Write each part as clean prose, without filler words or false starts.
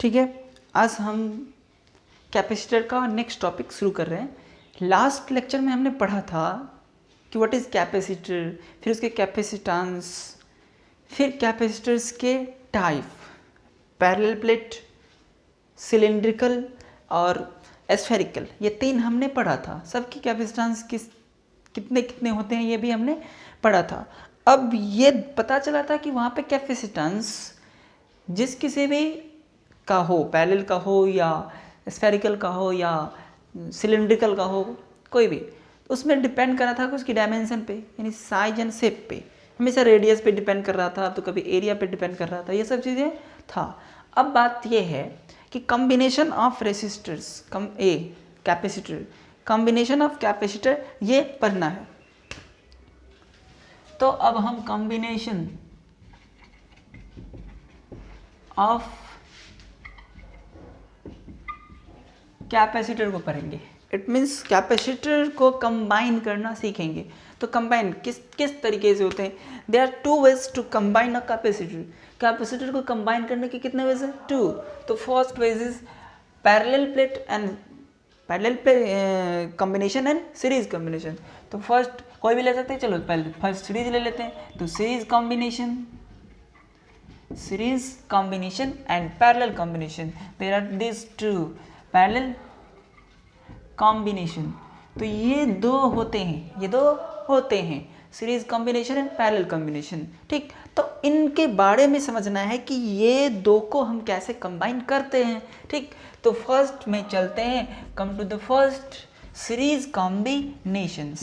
ठीक है, आज हम कैपेसिटर का नेक्स्ट टॉपिक शुरू कर रहे हैं। लास्ट लेक्चर में हमने पढ़ा था कि व्हाट इज़ कैपेसिटर, फिर उसके कैपेसिटेंस, फिर कैपेसिटर्स के टाइप, पैरेलल प्लेट, सिलिंड्रिकल और स्फेरिकल, ये तीन हमने पढ़ा था। सबकी कैपेसिटेंस कितने कितने होते हैं ये भी हमने पढ़ा था। अब ये पता चला था कि वहाँ पे कैपेसिटेंस जिस किसी भी का हो, पैरेलल का हो या स्फेरिकल का हो या सिलिंड्रिकल का हो, कोई भी, उसमें डिपेंड कर रहा था कि उसकी डायमेंशन पे, यानी साइज एंड शेप पे। हमेशा रेडियस पे डिपेंड कर रहा था, तो कभी एरिया पे डिपेंड कर रहा था, ये सब चीज़ें था। अब बात ये है कि combination of resistors, capacitor, combination of capacitor, ये पढ़ना है। तो अब हम कॉम्बिनेशन ऑफ कैपेसिटर को पढ़ेंगे। इट मीन्स कैपेसिटर को कंबाइन करना सीखेंगे। तो कंबाइन किस तरीके से होते हैं? There are two ways to combine a capacitor. Capacitor को कंबाइन करने के कितने वेज हैं? टू। तो first way is parallel plate and combination and series combination. तो फर्स्ट कोई भी ले सकते हैं, चलो पहले फर्स्ट सीरीज ले लेते हैं। तो series combination and parallel combination, there are this two, parallel combination. तो ये दो होते हैं, series combination and parallel combination. ठीक, तो इनके बारे में समझना है कि ये दो को हम कैसे कंबाइन करते हैं। ठीक, तो फर्स्ट में चलते हैं, come to the first, series combination.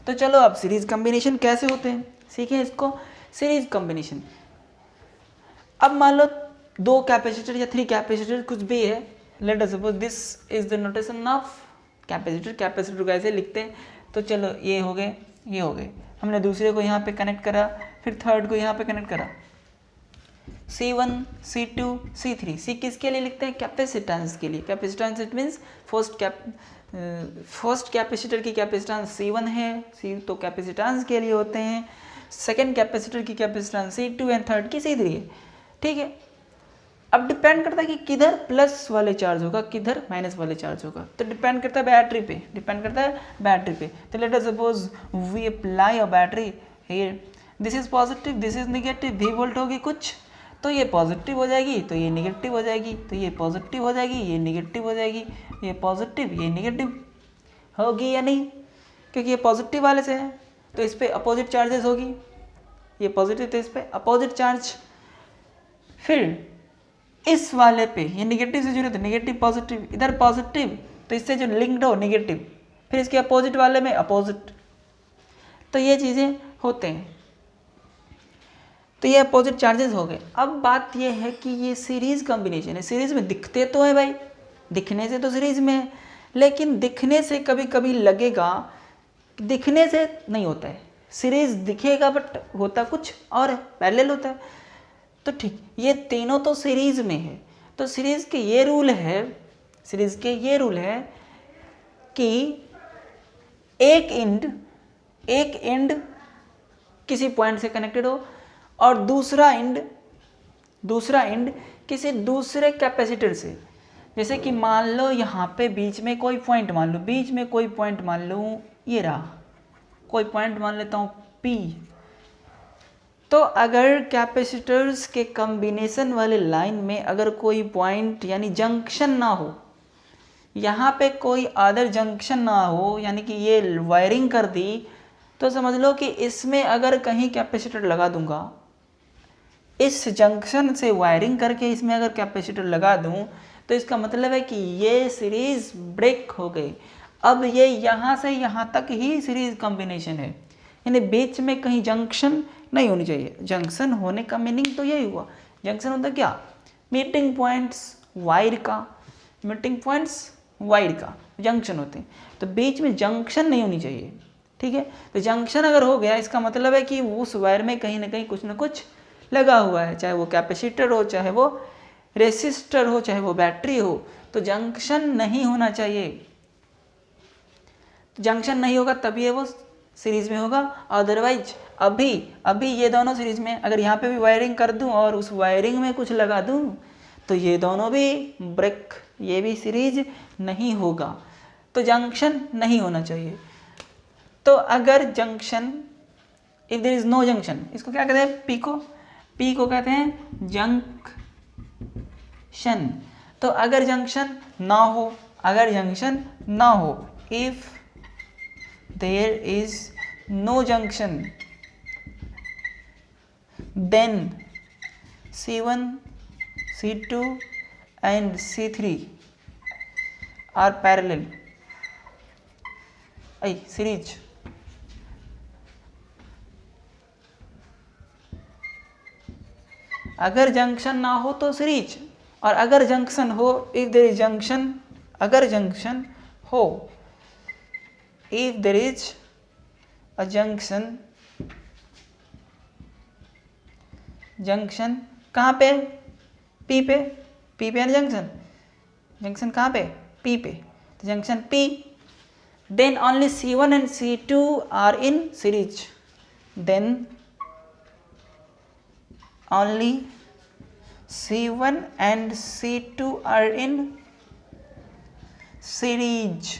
तो चलो अब सीरीज कॉम्बिनेशन कैसे होते हैं सीखें इसको। सीरीज कॉम्बिनेशन, अब मान लो दो कैपेसिटर या थ्री कैपेसिटर कुछ भी है, late us suppose this is the notation of capacitor. Capacitor को ऐसे लिखते हैं। तो चलो ये हो गए, हमने दूसरे को यहाँ पे कनेक्ट करा, फिर थर्ड को यहाँ पे कनेक्ट करा। C1, C2, C3, C किसके लिए लिखते हैं? कैपेसिटेंस के लिए। Capacitance it means first capacitor की कैपेसिटेंस C1 है, C तो कैपेसिटेंस के लिए होते हैं। सेकेंड कैपेसिटर की कैपेसिटेंस C2 एंड थर्ड की C3 है। ठीक है, अब डिपेंड करता है कि किधर प्लस वाले चार्ज होगा, किधर माइनस वाले चार्ज होगा। तो डिपेंड करता है बैटरी पे, तो let us suppose we apply a battery here, this is positive, this is negative, V volt होगी कुछ, तो ये पॉजिटिव हो जाएगी, तो ये नेगेटिव हो जाएगी, तो ये पॉजिटिव हो जाएगी, ये नेगेटिव हो जाएगी, ये पॉजिटिव, ये नेगेटिव होगी या नहीं, क्योंकि ये पॉजिटिव वाले से है तो इस पर अपोजिट चार्जेस होगी, ये पॉजिटिव तो इस पर अपोजिट चार्ज। फिर इस वाले पे ये नेगेटिव से जुड़े तो नेगेटिव पॉजिटिव, इधर पॉजिटिव तो इससे जो लिंक्ड हो नेगेटिव, फिर इसके अपोजिट वाले में अपोजिट। तो ये चीज़ें होते हैं, तो ये अपोजिट चार्जेस हो गए। अब बात ये है कि ये सीरीज कॉम्बिनेशन है। सीरीज में दिखते तो है भाई, दिखने से तो सीरीज में है, लेकिन दिखने से कभी कभी लगेगा, दिखने से नहीं होता है। सीरीज दिखेगा बट होता कुछ और है, पैरेलल होता है। तो ठीक, ये तीनों तो सीरीज में है। तो सीरीज के ये रूल है कि एक एंड किसी पॉइंट से कनेक्टेड हो और दूसरा एंड किसी दूसरे कैपेसिटर से। जैसे कि मान लो यहाँ पे बीच में कोई पॉइंट मान लो, ये रहा कोई पॉइंट मान लेता हूँ P। तो अगर कैपेसिटर्स के कॉम्बिनेशन वाले लाइन में अगर कोई पॉइंट यानी जंक्शन ना हो, यहाँ पे कोई अदर जंक्शन ना हो, यानी कि ये वायरिंग कर दी, तो समझ लो कि इसमें अगर कहीं कैपेसिटर लगा दूंगा, इस जंक्शन से वायरिंग करके इसमें अगर कैपेसिटर लगा दूं, तो इसका मतलब है कि ये सीरीज ब्रेक हो गई। अब ये यहाँ से यहाँ तक ही सीरीज कॉम्बिनेशन है, यानी बीच में कहीं जंक्शन नहीं होनी चाहिए। जंक्शन होने का मीनिंग तो यही हुआ, जंक्शन होता क्या? मीटिंग पॉइंट्स वायर का जंक्शन होते हैं। तो बीच में जंक्शन नहीं होनी चाहिए। ठीक है, तो जंक्शन अगर हो गया, इसका मतलब है कि उस वायर में कहीं ना कहीं कुछ ना कुछ लगा हुआ है, चाहे वो कैपेसिटर हो, चाहे वो रेसिस्टर हो, चाहे वो बैटरी हो। तो जंक्शन नहीं होना चाहिए। जंक्शन नहीं होगा तभी वो सीरीज में होगा, अदरवाइज अभी ये दोनों सीरीज में, अगर यहाँ पे भी वायरिंग कर दूं और उस वायरिंग में कुछ लगा दूं तो ये दोनों भी ब्रेक, ये भी सीरीज नहीं होगा, तो जंक्शन नहीं होना चाहिए। तो अगर junction, if there is no junction, इसको क्या कहते हैं, पी को कहते हैं जंक्शन। तो अगर जंक्शन ना हो, if there is no junction, then C1 C2 and C3 are parallel, series. अगर जंक्शन ना हो तो सीरीज, और अगर जंक्शन हो, इफ देयर इज जंक्शन, अगर जंक्शन हो, if there is a junction, junction कहाँ पे, पी पे है ना जंक्शन कहाँ पे, पी पे, तो junction P, then only C1 and C2 are in series, then only C1 and C2 are in series,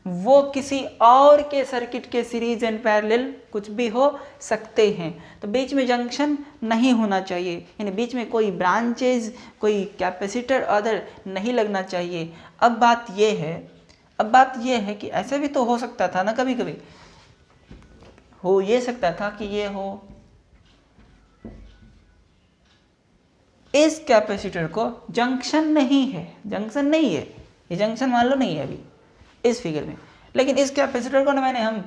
वो किसी और के सर्किट के सीरीज एंड पैरेलल कुछ भी हो सकते हैं। तो बीच में जंक्शन नहीं होना चाहिए, यानी बीच में कोई ब्रांचेज, कोई कैपेसिटर अदर नहीं लगना चाहिए। अब बात यह है कि ऐसे भी तो हो सकता था ना, कभी कभी हो ये सकता था कि ये हो, इस कैपेसिटर को जंक्शन नहीं है, ये जंक्शन मान लो नहीं है अभी इस फिगर में, लेकिन इस कैपेसिटर को ना हम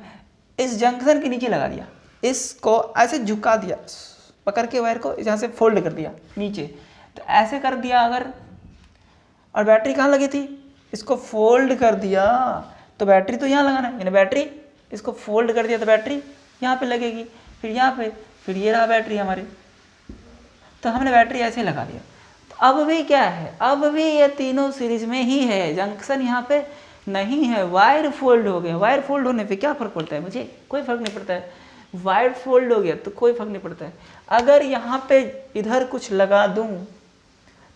इस जंक्शन के नीचे लगा दिया, इसको ऐसे झुका दिया, पकड़ के वायर को यहाँ से फोल्ड कर दिया नीचे, तो ऐसे कर दिया अगर, और बैटरी कहाँ लगी थी, इसको फोल्ड कर दिया, तो बैटरी तो यहाँ लगाना है, यानी बैटरी, इसको फोल्ड कर दिया तो बैटरी यहाँ पे लगेगी, फिर यहाँ पे, फिर ये रहा बैटरी हमारी, तो हमने बैटरी ऐसे लगा दिया। तो अब भी क्या है, अब भी ये तीनों सीरीज में ही है, जंक्शन यहाँ पे नहीं है, वायर फोल्ड हो गया। वायर फोल्ड होने पे क्या फ़र्क पड़ता है, मुझे कोई फ़र्क नहीं पड़ता है, वायर फोल्ड हो गया तो कोई फ़र्क नहीं पड़ता है। अगर यहाँ पे इधर कुछ लगा दूँ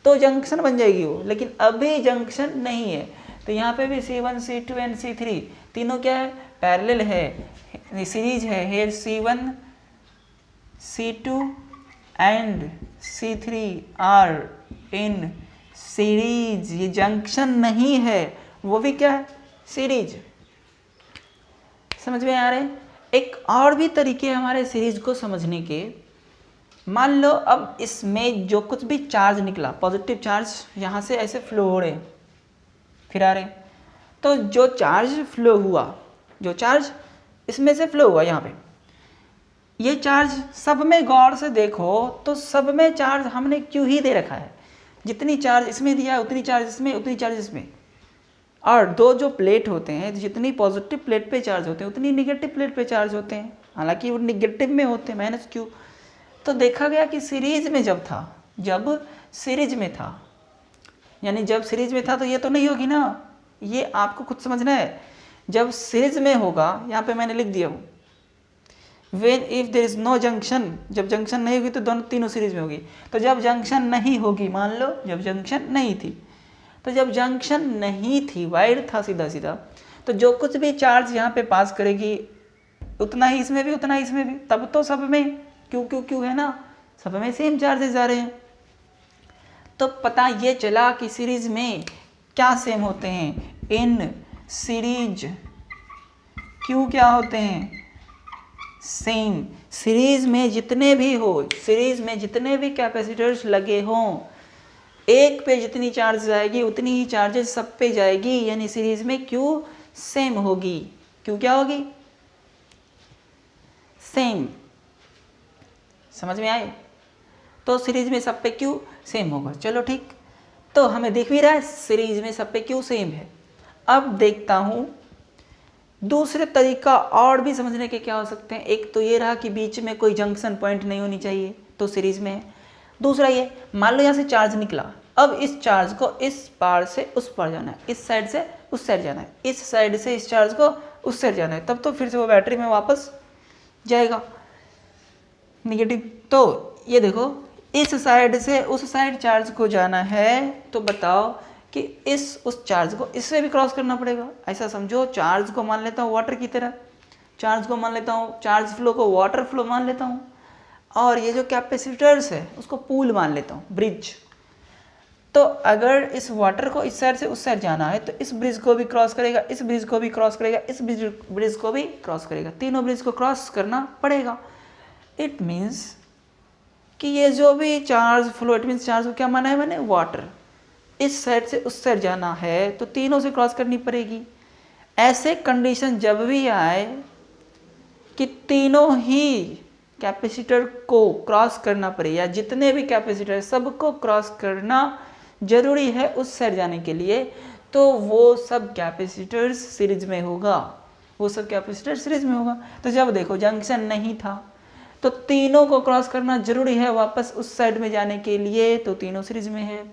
तो जंक्शन बन जाएगी वो, लेकिन अभी जंक्शन नहीं है, तो यहाँ पे भी C1 C2 एंड C3 तीनों क्या है, पैरेलल है, सीरीज है, here C1 C2 and C3 are in series, ये जंक्शन नहीं है, वो भी क्या है, सीरीज। समझ में आ रहे हैं। एक और भी तरीके हमारे सीरीज को समझने के, मान लो अब इसमें जो कुछ भी चार्ज निकला, पॉजिटिव चार्ज यहाँ से ऐसे फ्लो हो रहे, फिर आ रहे, तो जो चार्ज फ्लो हुआ, जो चार्ज इसमें से फ्लो हुआ यहाँ पे, ये चार्ज सब में गौर से देखो तो सब में चार्ज हमने क्यों ही दे रखा है, जितनी चार्ज इसमें दिया उतनी चार्ज इसमें, उतनी चार्ज इसमें, और दो जो प्लेट होते हैं, जितनी पॉजिटिव प्लेट पे चार्ज होते हैं उतनी निगेटिव प्लेट पे चार्ज होते हैं, हालांकि वो निगेटिव में होते हैं, माइनस क्यू। तो देखा गया कि सीरीज में जब सीरीज में था, यानी जब सीरीज में था तो ये तो नहीं होगी ना, ये आपको खुद समझना है। जब सीरीज में होगा, यहाँ पे मैंने लिख दिया हूँ, when if there is no junction, जब जंक्शन नहीं होगी तो दोनों तीनों सीरीज में होगी। तो जब जंक्शन नहीं होगी, मान लो जब जंक्शन नहीं थी, तो जब जंक्शन नहीं थी, वायर था सीधा सीधा, तो जो कुछ भी चार्ज यहाँ पे पास करेगी उतना ही इसमें भी, उतना ही इसमें भी, तब तो सब में क्यू है ना, सब में सेम चार्जेस आ रहे हैं। तो पता ये चला कि सीरीज में क्या सेम होते हैं, इन सीरीज क्यू क्या होते हैं, सेम। सीरीज में जितने भी हो, सीरीज में जितने भी कैपेसिटर्स लगे हों, एक पे जितनी चार्ज जाएगी उतनी ही चार्जेस सब पे जाएगी, यानी सीरीज में क्यू सेम होगी। क्यू क्या होगी, सेम। समझ में आए। तो सीरीज में सब पे क्यू सेम होगा। चलो ठीक, तो हमें दिख भी रहा है सीरीज में सब पे क्यू सेम है। अब देखता हूँ दूसरे तरीका और भी समझने के क्या हो सकते हैं। एक तो ये रहा कि बीच में कोई जंक्शन पॉइंट नहीं होनी चाहिए, तो सीरीज में है। दूसरा ये, मान लो यहाँ से चार्ज निकला, अब इस चार्ज को इस पार से उस पार जाना है, इस साइड से उस साइड जाना है, इस साइड से इस चार्ज को उस साइड जाना है, तब तो फिर से वो बैटरी में वापस जाएगा निगेटिव। तो ये देखो इस साइड से उस साइड चार्ज को जाना है, तो बताओ कि उस चार्ज को इससे भी क्रॉस करना पड़ेगा। ऐसा समझो, चार्ज को मान लेता हूँ वाटर की तरह, चार्ज को मान लेता हूँ, चार्ज फ्लो को वाटर फ्लो मान लेता हूँ, और ये जो कैपेसिटर्स है उसको पूल मान लेता हूँ, ब्रिज। तो अगर इस वाटर को इस साइड से उस साइड जाना है तो इस ब्रिज को भी क्रॉस करेगा, इस ब्रिज को भी क्रॉस करेगा, इस ब्रिज को भी क्रॉस करेगा, तीनों ब्रिज को क्रॉस करना पड़ेगा। इट मीन्स कि ये जो भी charge flow, it means charge को क्या माना है मैंने, वाटर, इस साइड से उस साइड जाना है तो तीनों से क्रॉस करनी पड़ेगी। ऐसे कंडीशन जब भी आए कि तीनों ही कैपेसिटर को क्रॉस करना पड़े, या जितने भी कैपेसिटर सबको क्रॉस करना जरूरी है उस साइड जाने के लिए, तो वो सब कैपेसिटर्स सीरीज में होगा, वो सब कैपेसिटर सीरीज में होगा। तो जब देखो जंक्शन नहीं था तो तीनों को क्रॉस करना जरूरी है वापस उस साइड में जाने के लिए, तो तीनों सीरीज में है।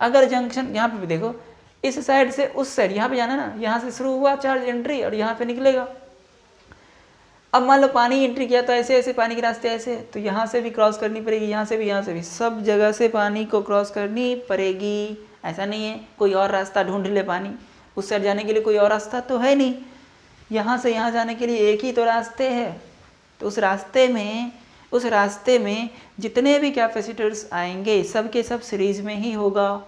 अगर जंक्शन यहाँ पे भी देखो, इस साइड से उस साइड यहाँ पे जाना ना, यहाँ से शुरू हुआ चार्ज एंट्री और यहाँ पे निकलेगा। अब मान लो पानी एंट्री किया तो ऐसे ऐसे पानी के रास्ते ऐसे, तो यहाँ से भी क्रॉस करनी पड़ेगी, यहाँ से भी, सब जगह से पानी को क्रॉस करनी पड़ेगी। ऐसा नहीं है कोई और रास्ता ढूंढ ले, पानी उस साइड जाने के लिए कोई और रास्ता तो है नहीं, यहाँ से यहाँ जाने के लिए एक ही तो रास्ते है। तो उस रास्ते में जितने भी कैपेसिटर्स आएंगे सबके सब सीरीज में ही होगा,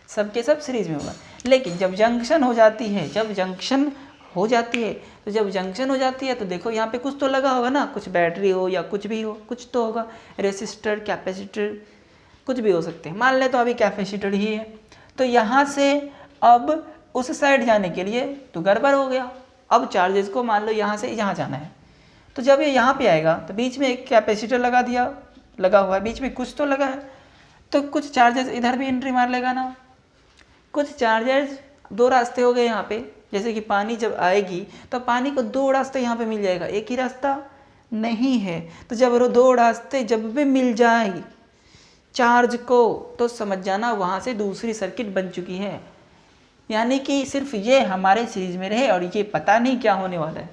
सबके सब सीरीज में होगा। लेकिन जब जंक्शन हो जाती है, तो देखो यहाँ पे कुछ तो लगा होगा ना, कुछ बैटरी हो या कुछ भी हो, कुछ तो होगा, रेसिस्टर, कैपेसिटर, कुछ भी हो सकते हैं। मान ले तो अभी कैपेसिटर ही है, तो यहाँ से अब उस साइड जाने के लिए तो गड़बड़ हो गया। अब चार्जेस को मान लो यहाँ से यहाँ जाना है, तो जब ये यहाँ पे आएगा तो बीच में एक कैपेसिटर लगा हुआ है, बीच में कुछ तो लगा है, तो कुछ चार्जेस इधर भी एंट्री मार लेगा ना। कुछ चार्जेस, दो रास्ते हो गए यहाँ पे, जैसे कि पानी जब आएगी तो पानी को दो रास्ते यहाँ पे मिल जाएगा, एक ही रास्ता नहीं है। तो जब वो दो रास्ते जब भी मिल जाए चार्ज को, तो समझ जाना वहाँ से दूसरी सर्किट बन चुकी है। यानी कि सिर्फ ये हमारे सीरीज में रहे और ये पता नहीं क्या होने वाला है,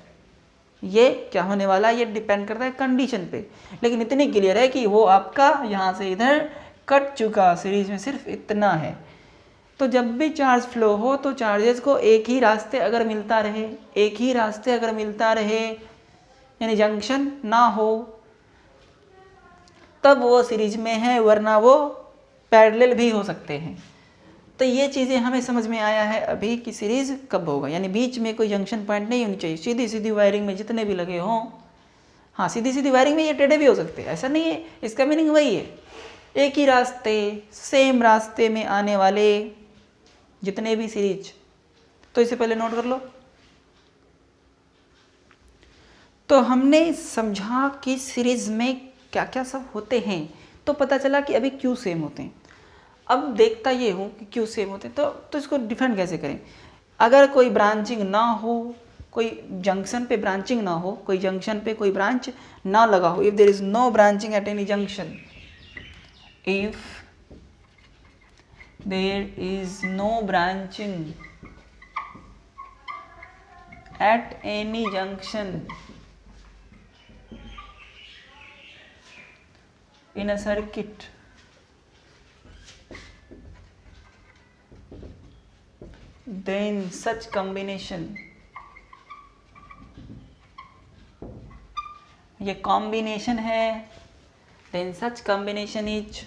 ये क्या होने वाला है ये डिपेंड करता है कंडीशन पे। लेकिन इतनी क्लियर है कि वो आपका यहाँ से इधर कट चुका, सीरीज में सिर्फ इतना है। तो जब भी चार्ज फ्लो हो तो चार्जेस को एक ही रास्ते अगर मिलता रहे, यानी जंक्शन ना हो, तब वो सीरीज में है, वरना वो पैरेलल भी हो सकते हैं। तो ये चीज़ें हमें समझ में आया है अभी कि सीरीज कब होगा, यानी बीच में कोई जंक्शन पॉइंट नहीं होनी चाहिए। सीधी वायरिंग में जितने भी लगे हों, हाँ सीधी वायरिंग में ये टेढ़े भी हो सकते हैं, ऐसा नहीं है, इसका मीनिंग वही है, एक ही रास्ते, सेम रास्ते में आने वाले जितने भी सीरीज। तो इसे पहले नोट कर लो। तो हमने समझा कि सीरीज में क्या क्या सब होते हैं, तो पता चला कि अभी क्यों सेम होते हैं। अब देखता ये हूँ कि क्यों सेम होते हैं, तो इसको डिफरेंट कैसे करें। अगर कोई ब्रांचिंग ना हो, कोई जंक्शन पे ब्रांचिंग ना हो, कोई जंक्शन पे कोई ब्रांच ना लगा हो, if there is no branching at any junction, if there is no branching at any junction in a circuit, then such combination, ये कॉम्बिनेशन है, then such combination is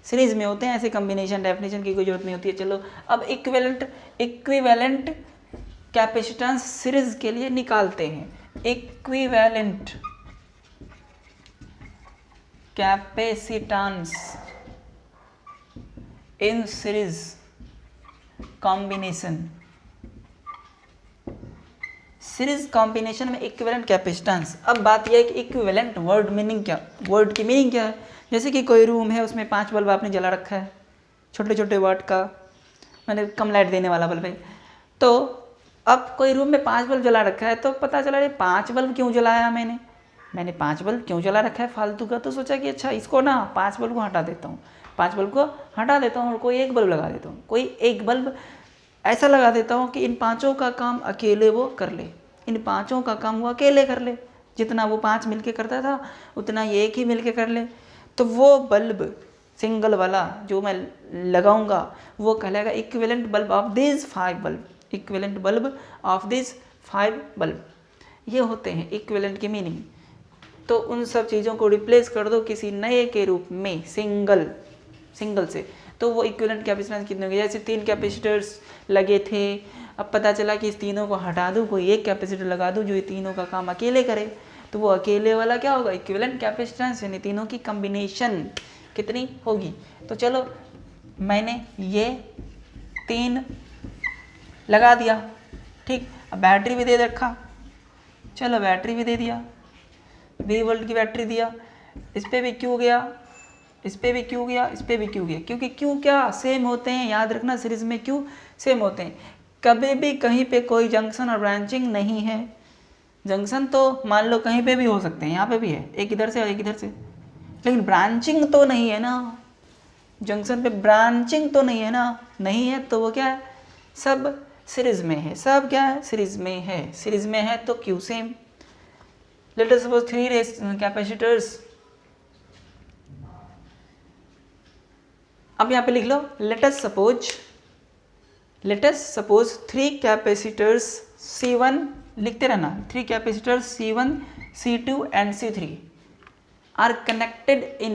series में होते हैं। ऐसे कॉम्बिनेशन डेफिनेशन की कोई जरूरत नहीं होती है। चलो अब इक्विवेलेंट कैपेसिटेंस सीरीज के लिए निकालते हैं। इक्विवेलेंट कैपेसिटेंस इन सीरीज कॉम्बिनेशन। सीरीज कॉम्बिनेशन में इक्विवेलेंट कैपेसिटेंस। अब बात यह है कि इक्विवेलेंट वर्ड की मीनिंग क्या है। जैसे कि कोई रूम है, उसमें 5 बल्ब आपने जला रखा है, छोटे वाट का, मैंने कम लाइट देने वाला बल्ब है। तो अब कोई रूम में 5 बल्ब जला रखा है, तो पता चला 5 बल्ब क्यों जलाया मैंने 5 बल्ब क्यों जला रखा है फालतू का। तो सोचा कि अच्छा इसको ना 5 बल्ब को हटा देता हूँ, 5 बल्ब को हटा देता हूँ और कोई एक बल्ब लगा देता हूँ। कोई एक बल्ब ऐसा लगा देता हूँ कि इन पांचों का काम अकेले वो कर ले, इन पांचों का काम वो अकेले कर ले, जितना वो 5 मिलके करता था उतना ये एक ही मिलके कर ले। तो वो बल्ब सिंगल वाला जो मैं लगाऊंगा वो कहलाएगा equivalent bulb of this 5 bulb, equivalent bulb of this 5 bulb. ये होते हैं इक्विवेलेंट की मीनिंग। तो उन सब चीज़ों को रिप्लेस कर दो किसी नए के रूप में सिंगल से, तो वो इक्विवेलेंट कैपेसिटेंस कितने होंगे। जैसे 3 कैपेसिटर्स लगे थे, अब पता चला कि इस तीनों को हटा दूँ, कोई एक कैपेसिटर लगा दूँ जो ये तीनों का काम अकेले करे, तो वो अकेले वाला क्या होगा, इक्विवेलेंट कैपेसिटेंस, यानी तीनों की कम्बिनेशन कितनी होगी। तो चलो मैंने ये 3 लगा दिया, ठीक। अब बैटरी भी दे रखा, चलो बैटरी भी दे दिया, 20 वोल्ट की बैटरी दिया, इस पर भी क्यू गया, इस पर भी क्यू गया, इस पर भी क्यू गया, क्योंकि क्यू क्या सेम होते हैं, याद रखना सीरीज में क्यू सेम होते हैं। कभी भी कहीं पे कोई जंक्शन और ब्रांचिंग नहीं है। जंक्शन तो मान लो कहीं पे भी हो सकते हैं, यहाँ पे भी है, एक इधर से और एक इधर से, लेकिन ब्रांचिंग तो नहीं है ना, जंक्शन पे ब्रांचिंग तो नहीं है ना, नहीं है तो वो क्या है, सब सीरीज में है, सब क्या है, सीरीज में है, सीरीज में है तो Q same. Let us suppose 3 capacitors, अब यहाँ पे लिख लो, let us suppose 3 capacitors C1, लिखते रहना, 3 capacitors C1, C2 and C3 are connected in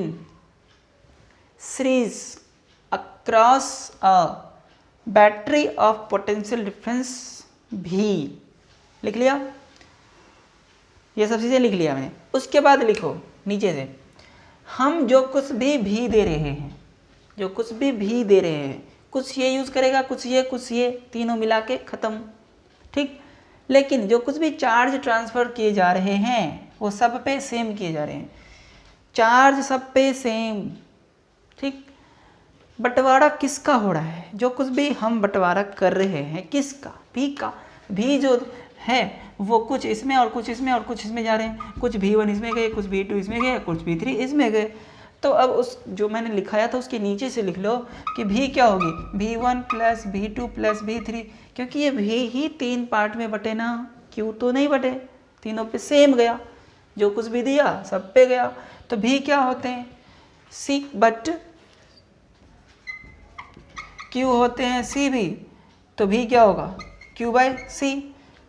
series across a battery of potential difference V। लिख लिया, ये सब चीज़ें लिख लिया मैंने। उसके बाद लिखो नीचे से, हम जो कुछ भी V दे रहे हैं, जो कुछ भी V दे रहे हैं, कुछ ये यूज़ करेगा, कुछ ये, तीनों मिला के ख़त्म, ठीक। लेकिन जो कुछ भी चार्ज ट्रांसफ़र किए जा रहे हैं वो सब पे सेम किए जा रहे हैं, चार्ज सब पे सेम, ठीक। बंटवारा किसका हो रहा है, जो कुछ भी हम बंटवारा कर रहे हैं किसका, V का। V जो है वो कुछ इसमें और कुछ इसमें और कुछ इसमें जा रहे हैं, कुछ V1 इसमें गए, कुछ V2 इसमें गए, कुछ V3 इसमें गए। तो अब उस जो मैंने लिखाया था उसके नीचे से लिख लो कि V क्या होगी, V1 plus V2 plus V3, क्योंकि ये V ही 3 पार्ट में बटे ना, Q तो नहीं बटे, तीनों पे सेम गया, जो कुछ भी दिया सब पे गया। तो V क्या होते हैं, C, बट Q होते हैं C भी, तो V क्या होगा, Q बाई C।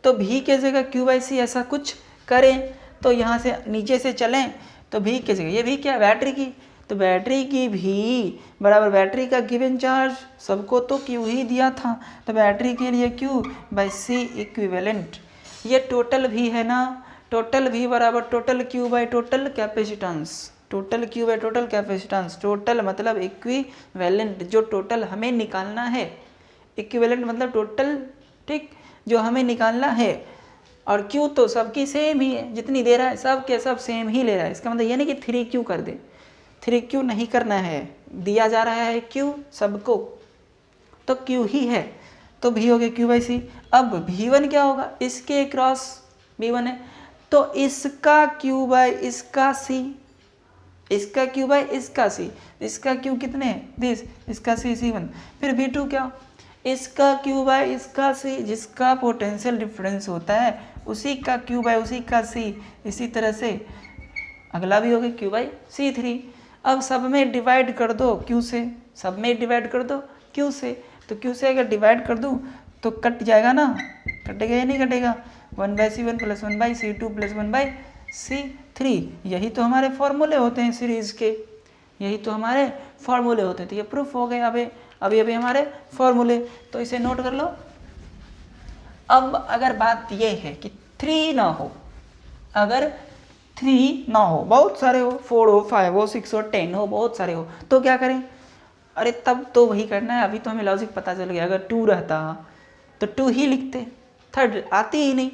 तो V की जगह Q बाई C ऐसा कुछ करें, तो यहाँ से नीचे से चलें तो V की जगह, ये V क्या है, बैटरी की, तो बैटरी की V बराबर बैटरी का गिवन चार्ज, सबको तो Q ही दिया था, तो बैटरी के लिए Q बाई C इक्विवेलेंट। ये टोटल V है ना, टोटल V बराबर total Q by total capacitance, total Q by total capacitance, total मतलब इक्विवेलेंट, जो टोटल हमें निकालना है, इक्विवेलेंट मतलब टोटल, ठीक, जो हमें निकालना है। और Q तो सबकी सेम ही है, जितनी दे रहा है सब के सब सेम ही ले रहा है। इसका मतलब ये नहीं कि 3Q कर दे, 3Q नहीं करना है, दिया जा रहा है Q सबको, तो Q ही है, तो V हो गया Q बाई C। अब V1 क्या होगा, इसके क्रॉस V1 है, तो इसका Q बाई इसका C, इसका Q बाई इसका C, इसका Q कितने हैं, दिस, इसका C C1। फिर V2 क्या, इसका Q बाई इसका C, जिसका पोटेंशियल डिफरेंस होता है उसी का Q बाई उसी का C। इसी तरह से अगला भी हो गया Q बाई C3। अब सब में डिवाइड कर दो Q से, सब में डिवाइड कर दो Q से, तो Q से अगर डिवाइड कर दूँ तो कट जाएगा ना, कटेगा या नहीं कटेगा, 1 by C1 plus 1 by C2 plus 1 by C3। यही तो हमारे फॉर्मूले होते हैं सीरीज़ के, यही तो हमारे फॉर्मूले होते हैं। तो ये प्रूफ हो गए अभी हमारे फॉर्मूले, तो इसे नोट कर लो। अब अगर बात ये है कि 3 ना हो, अगर 3 ना हो, बहुत सारे हो, 4 हो, 5 हो, 6 हो, 10 हो, बहुत सारे हो, तो क्या करें, अरे तब तो वही करना है। अभी तो हमें लॉजिक पता चल गया, अगर 2 रहता तो 2 ही लिखते, 3 आती ही नहीं,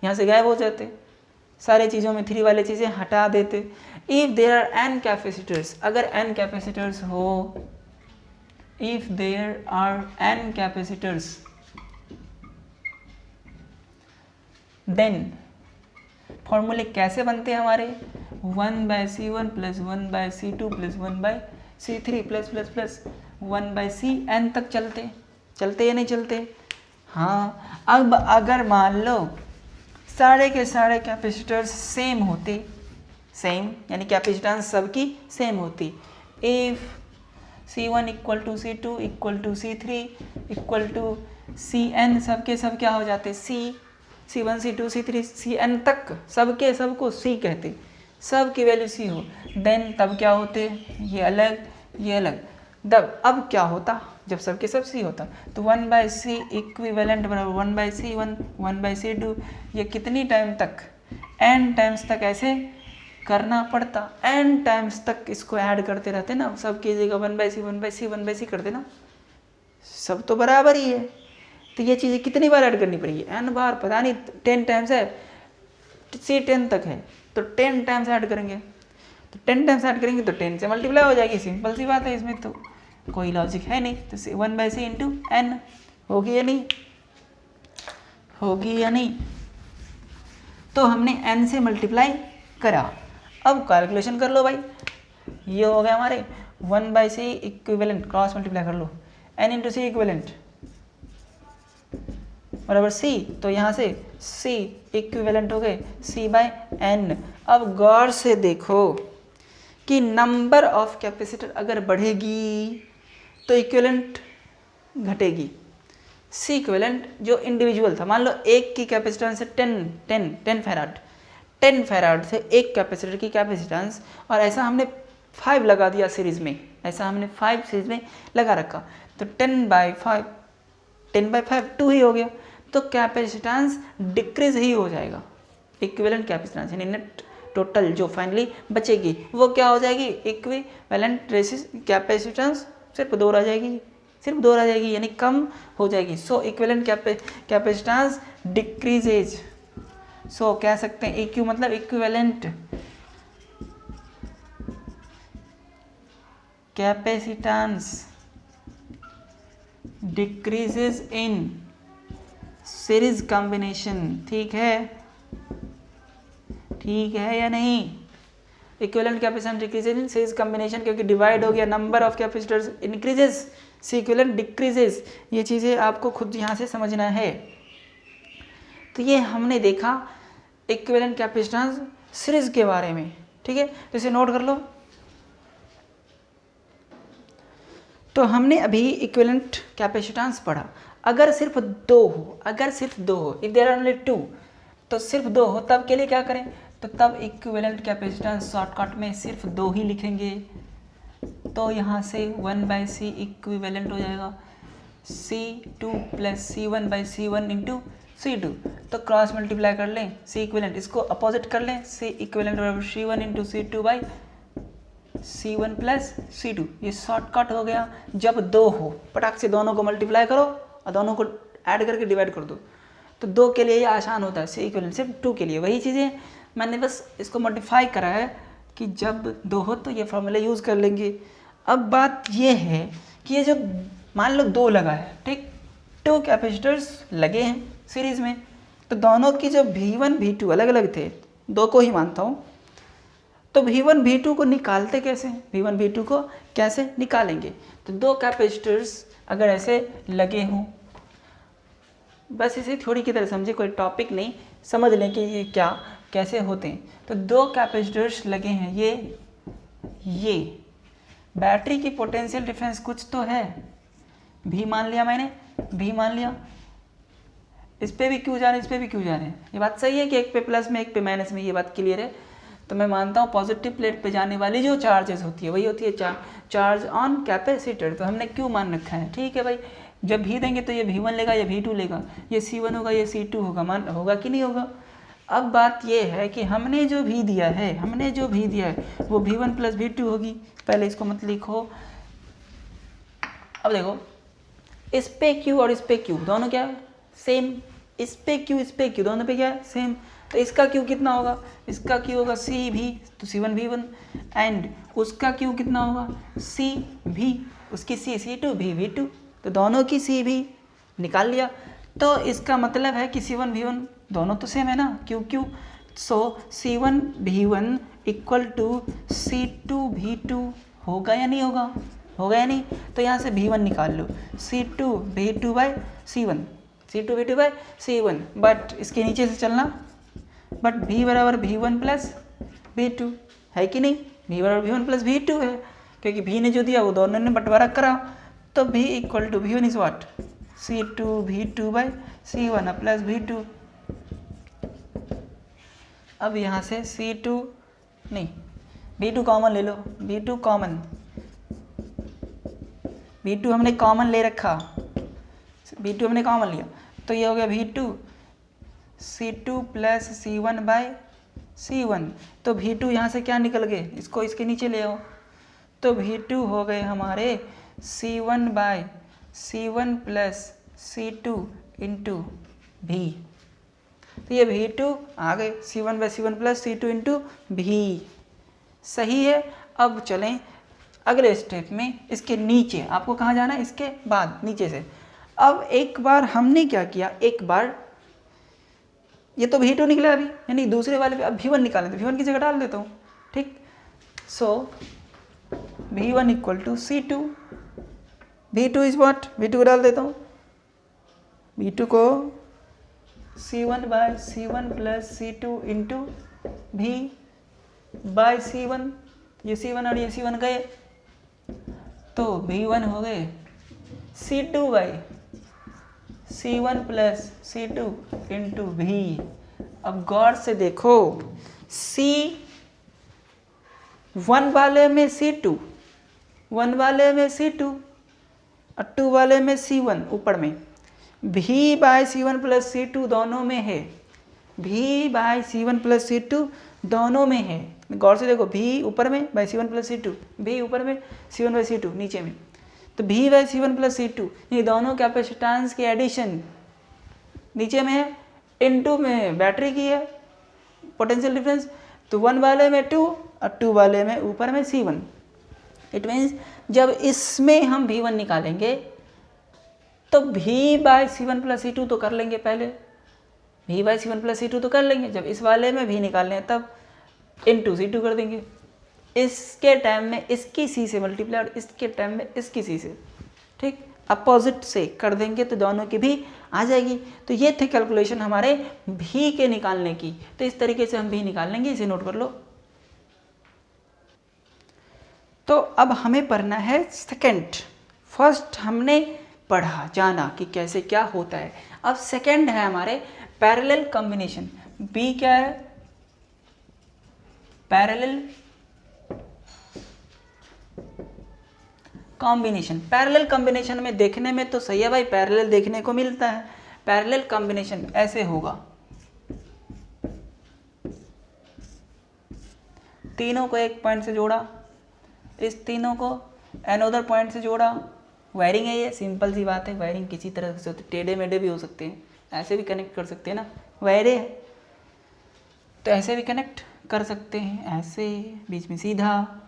यहाँ से गायब हो जाते, सारे चीज़ों में 3 वाली चीज़ें हटा देते। If there are n capacitors, अगर n कैपेसिटर्स हो, if there are n capacitors then फॉर्मूले कैसे बनते हैं हमारे, 1 by C1 plus 1 by C2 plus 1 by C3 plus plus plus 1 by C n तक चलते, चलते या नहीं चलते? हाँ, अब अगर मान लो सारे के सारे कैपेसिटर्स सेम होते, सेम यानी कैपेसिटेंस सबकी सेम होती, if C1 equal to C2 equal to C3 equal to Cn, सबके सब क्या हो जाते? C1 C2 C3 Cn तक सबके सबको C कहते, सब की वैल्यू C हो, देन तब क्या होते? ये अलग ये अलग। तब अब क्या होता जब सबके सब C होता? तो 1/C इक्विवेलेंट बराबर 1/C1 1/C2, ये कितनी टाइम तक? n टाइम्स तक ऐसे करना पड़ता, n टाइम्स तक इसको ऐड करते रहते ना, सब की जगह 1/C 1/C 1/C करते ना, सब तो बराबर ही है, तो ये चीज़ें कितनी बार ऐड करनी पड़ेगी? n बार, पता नहीं 10 टाइम्स है, C10 तक है तो 10 टाइम्स ऐड करेंगे, तो 10 टाइम्स ऐड करेंगे तो 10 से मल्टीप्लाई हो जाएगी, सिंपल सी बात है, इसमें तो कोई लॉजिक है नहीं। तो 1/C इंटू n होगी या नहीं? होगी या नहीं? तो हमने n से मल्टीप्लाई करा, अब कैलकुलेशन कर लो भाई, ये हो गया हमारे 1/C इक्विवेलेंट, क्रॉस मल्टीप्लाई कर लो, n इंटू सी इक्विवेलेंट बराबर C, तो यहाँ से C इक्विवेलेंट हो गए C/n। अब गौर से देखो कि नंबर ऑफ कैपेसिटर अगर बढ़ेगी तो इक्विवेलेंट घटेगी। C इक्विवेलेंट जो इंडिविजुअल था, मान लो एक की कैपेसिटेंस है 10 फैराड, 10 फैराड से एक कैपेसिटर की कैपेसिटेंस, और ऐसा हमने 5 लगा दिया सीरीज में, ऐसा हमने 5 सीरीज में लगा रखा, तो 10/5 2 ही हो गया, तो कैपेसिटेंस डिक्रीज ही हो जाएगा। इक्विवेलेंट कैपेसिटेंस यानी नेट टोटल जो फाइनली बचेगी वो क्या हो जाएगी? इक्विवेलेंट रेसिस कैपेसिटेंस सिर्फ 2 रह जाएगी, सिर्फ 2 रह जाएगी, यानी कम हो जाएगी। So equivalent capacitance decreases. So कह सकते हैं EQ मतलब equivalent capacitance decreases in series combination. ठीक है, ठीक है या नहीं? Equivalent capacitance decreases in series combination, क्योंकि डिवाइड हो गया, number of capacitors increases, C equivalent decreases, ये चीज़ें आपको खुद यहाँ से समझना है। तो ये हमने देखा इक्विवेलेंट कैपेसिटेंस सीरीज के बारे में, ठीक है, तो इसे नोट कर लो। तो हमने अभी इक्विवेलेंट कैपेसिटेंस पढ़ा, अगर सिर्फ 2 हो, अगर सिर्फ 2 हो, इफ देयर आर ओनली 2, तो सिर्फ 2 हो तब के लिए क्या करें? तो तब इक्विवेलेंट कैपेसिटेंस शॉर्टकट में सिर्फ 2 ही लिखेंगे, तो यहाँ से 1/C इक्विवेलेंट हो जाएगा C2 + C1/C1 इंटू C2, तो क्रॉस मल्टीप्लाई कर लें C इक्विवेलेंट, इसको अपोजिट कर लें, C इक्विवेलेंट बराबर C1 इंटू C2/C1 + C2, ये शॉर्टकट हो गया। जब 2 हो पटाख से दोनों को मल्टीप्लाई करो और दोनों को ऐड करके डिवाइड कर दो, तो 2 के लिए ये आसान होता है, C इक्विवेलेंट सिर्फ 2 के लिए। वही चीज़ें मैंने बस इसको मॉडिफाई करा है कि जब 2 हो तो ये फॉर्मूला यूज़ कर लेंगे। अब बात ये है कि ये जो मान लो 2 लगा है, ठीक, 2 कैपेसिटर्स लगे हैं सीरीज़ में, तो दोनों की जो V1 V2 अलग अलग थे, 2 को ही मानता हूँ, तो V1 V2 को निकालते कैसे? V1 V2 को कैसे निकालेंगे? तो 2 कैपेसिटर्स अगर ऐसे लगे हों, बस इसे थोड़ी की तरह समझे, कोई टॉपिक नहीं, समझ लें कि ये क्या कैसे होते हैं। तो 2 कैपेसिटर्स लगे हैं, ये बैटरी की पोटेंशियल डिफरेंस कुछ तो है, V मान लिया मैंने, V मान लिया, इस पे भी क्यों जा रहे हैं, इस पे भी क्यों जा रहे हैं, ये बात सही है कि एक पे प्लस में एक पे माइनस में, ये बात क्लियर है। तो मैं मानता हूँ पॉजिटिव प्लेट पे जाने वाली जो चार्जेस होती है वही होती है चार्ज ऑन कैपेसिटर, तो हमने क्यों मान रखा है, ठीक है भाई। जब V देंगे तो ये V1 लेगा, ये V2 लेगा, ये C1 होगा, ये C2 होगा, मान होगा कि नहीं होगा। अब बात ये है कि हमने जो V दिया है, हमने जो V दिया है वो V1 + V2 होगी, पहले इसको मत लिखो। अब देखो इस पे Q और इस पे Q दोनों क्या है? सेम। इस पे Q दोनों पे क्या है? सेम। तो इसका Q कितना होगा? इसका Q होगा CV, तो C1 V1, एंड उसका Q कितना होगा? CV, उसकी C2 V2, तो दोनों की CV निकाल लिया। तो इसका मतलब है कि C1 V1 दोनों तो सेम है ना, Q। सो C1 V1 = C2 V2 होगा या नहीं होगा? हो गया नहीं? तो यहाँ से V1 निकाल लो, C2 V2 by C1, C2 V2 by C1, but इसके नीचे से चलना, बट V बराबर V1 प्लस V2 है कि नहीं? V बराबर V1 प्लस V2 है, क्योंकि V ने जो दिया वो दोनों ने बंटवारा करा, तो V equal to V1 is what? C2 V2 by C1 plus V2। अब यहाँ से C2 नहीं, V2 कॉमन ले लो, V2 कॉमन, V2 हमने कॉमन ले रखा, V2 हमने कॉमन लिया, तो ये हो गया V2 C2 plus C1 by C1। तो V2 यहाँ से क्या निकल गए, इसको इसके नीचे ले आओ, तो V2 हो गए हमारे C1 by C1 plus C2 into V। तो ये V2 आ गए C1 by C1 plus C2 into V। सही है। अब चलें अगले स्टेप में, इसके नीचे आपको कहाँ जाना है, इसके बाद नीचे से। अब एक बार हमने क्या किया, एक बार ये तो V2 निकला अभी, यानी दूसरे वाले पे अब V1 निकालें, तो V1 की जगह डाल देता हूँ, ठीक। So V1 equal to C2, V2 is what, V2 को डाल देता हूँ, V2 को C1 by C1 plus C2 into V by C1, ये C1 और ये C1 गए, तो V1 हो गए C2 by C1 plus C2 into V। अब गौर से देखो, C1 वाले में C2, 1 वाले में C2 और 2 वाले में C1, ऊपर में V by C1 plus C2 दोनों में है, V by C1 plus C2 दोनों में है। गौर से देखो, V ऊपर में by C1 plus C2, V ऊपर में C1 बाई C2 नीचे में, तो V by C1 plus C2 ये दोनों कैपेसिटेंस की एडिशन नीचे में है, इनटू में बैटरी की है पोटेंशियल डिफरेंस, तो 1 वाले में 2 और 2 वाले में ऊपर में C1। इट मीन्स जब इसमें हम V1 निकालेंगे तो V by C1 plus C2 तो कर लेंगे, पहले V by C1 plus C2 तो कर लेंगे, जब इस वाले में V निकालने हैं तब इनटू C2 कर देंगे, इसके टाइम में इसकी C से मल्टीप्लाई और इसके टाइम में इसकी C से, ठीक, अपोजिट से कर देंगे तो दोनों की भी आ जाएगी। तो ये थे कैलकुलेशन हमारे V के निकालने की। तो इस तरीके से हम V निकाल लेंगे, इसे नोट कर लो। तो अब हमें पढ़ना है सेकंड। फर्स्ट हमने पढ़ा, जाना कि कैसे क्या होता है। अब सेकंड है हमारे पैरेलल कॉम्बिनेशन। B क्या है, पैरेलल कॉम्बिनेशन। पैरेलल कॉम्बिनेशन में देखने में तो सही है भाई, पैरेलल देखने को मिलता है। पैरेलल कॉम्बिनेशन ऐसे होगा, तीनों को एक पॉइंट से जोड़ा, इस तीनों को अनदर पॉइंट से जोड़ा। वायरिंग है ये, सिंपल सी बात है। वायरिंग किसी तरह से होती, टेढ़े मेढ़े भी हो सकते हैं, ऐसे भी कनेक्ट कर सकते हैं ना, वायरे है तो ऐसे भी कनेक्ट कर सकते हैं, ऐसे बीच में सीधा।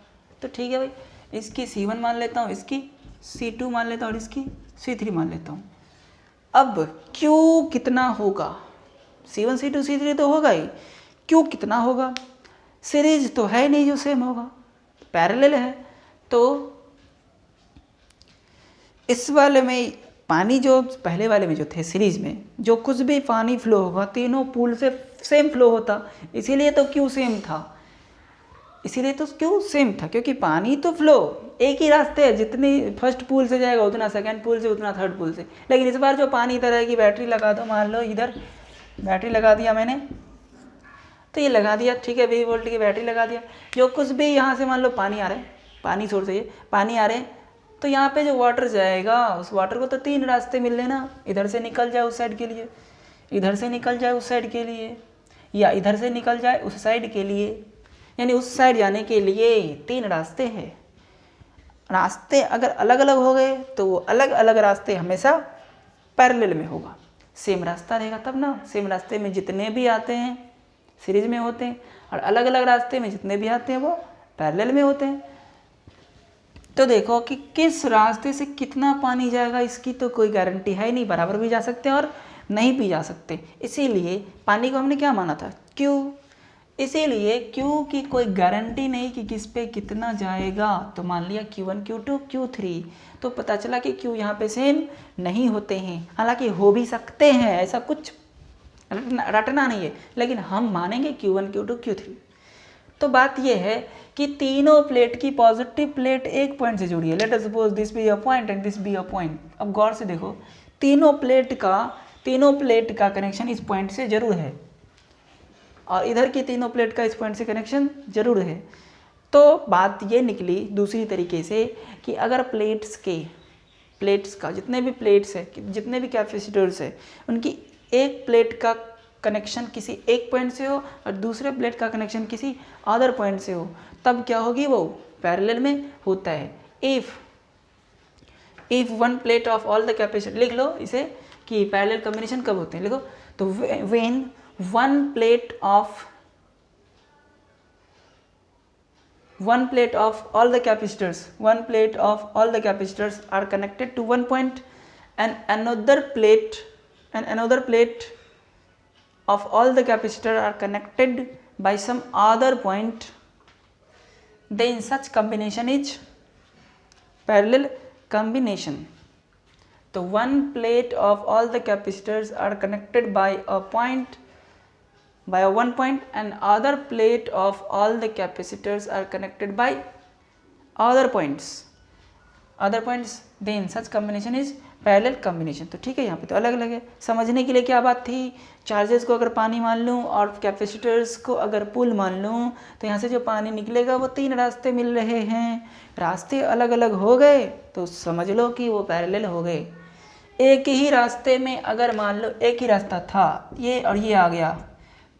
तो ठीक है भाई, इसकी C1 मान लेता हूँ, इसकी C2 मान लेता हूँ और इसकी C3 मान लेता हूँ। अब Q कितना होगा, C1 C2 C3 तो होगा ही, Q कितना होगा, सीरीज तो है नहीं जो सेम होगा, पैरेलल है। तो इस वाले में पानी जो पहले वाले में जो थे सीरीज में, जो कुछ भी पानी फ्लो होगा तीनों पूल से सेम फ्लो होता, इसीलिए तो Q सेम था, इसीलिए तो Q सेम था, क्योंकि पानी तो फ्लो एक ही रास्ते है, जितनी फर्स्ट पूल से जाएगा उतना सेकंड पूल से, उतना थर्ड पूल से। लेकिन इस बार जो पानी इधर आएगी, बैटरी लगा दो, मान लो इधर बैटरी लगा दिया मैंने, तो ये लगा दिया, ठीक है, 20 वोल्ट की बैटरी लगा दिया। जो कुछ भी यहाँ से मान लो पानी आ रहा है, पानी सोर्स है, पानी आ रहे हैं, तो यहाँ पे जो वाटर जाएगा उस वाटर को तो 3 रास्ते मिल लेना, इधर से निकल जाए उस साइड के लिए, इधर से निकल जाए उस साइड के लिए, या इधर से निकल जाए उस साइड के लिए, यानी उस साइड जाने के लिए 3 रास्ते हैं। रास्ते अगर अलग अलग हो गए तो वो अलग अलग रास्ते हमेशा पैरेलल में होगा, सेम रास्ता रहेगा तब ना। सेम रास्ते में जितने भी आते हैं सीरीज में होते हैं, और अलग अलग रास्ते में जितने भी आते हैं वो पैरेलल में होते हैं। तो देखो कि किस रास्ते से कितना पानी जाएगा, इसकी तो कोई गारंटी है ही नहीं, बराबर भी जा सकते हैं और नहीं भी जा सकते। इसीलिए पानी को हमने क्या माना था, Q। इसीलिए Q की कोई गारंटी नहीं कि किस पे कितना जाएगा। तो मान लिया Q1 Q2 Q3, तो पता चला कि Q यहाँ पे सेम नहीं होते हैं। हालांकि हो भी सकते हैं, ऐसा कुछ रटना नहीं है, लेकिन हम मानेंगे Q1 Q2 Q3। तो बात यह है कि तीनों प्लेट की पॉजिटिव प्लेट एक पॉइंट से जुड़ी है। Late us suppose this be a point and this be a point. अब गौर से देखो, तीनों प्लेट का कनेक्शन इस पॉइंट से जरूर है, और इधर की तीनों प्लेट का इस पॉइंट से कनेक्शन जरूर है। तो बात ये निकली दूसरी तरीके से कि अगर प्लेट्स का जितने भी प्लेट्स है, जितने भी कैपेसिटर्स है, उनकी एक प्लेट का कनेक्शन किसी एक पॉइंट से हो और दूसरे प्लेट का कनेक्शन किसी अदर पॉइंट से हो, तब क्या होगी, वो पैरेलल में होता है। If one plate of all the capacitor, लिख लो इसे कि पैरेलल कॉम्बिनेशन कब होते हैं, लिखो। तो when one plate of all the capacitors are connected to one point, and another plate of all the capacitors are connected by some other point, then such combination is parallel combination. So one plate of all the capacitors are connected by one point, and other plate of all the capacitors are connected by other points, then such combination is parallel combination. तो ठीक है, यहाँ पे तो अलग अलग है। समझने के लिए क्या बात थी, चार्जेस को अगर पानी मान लूँ और कैपेसिटर्स को अगर पुल मान लूँ, तो यहाँ से जो पानी निकलेगा वो तीन रास्ते मिल रहे हैं, रास्ते अलग अलग हो गए तो समझ लो कि वो पैरेलल हो गए। एक ही रास्ते में अगर मान लो एक ही रास्ता था, ये और ये आ गया,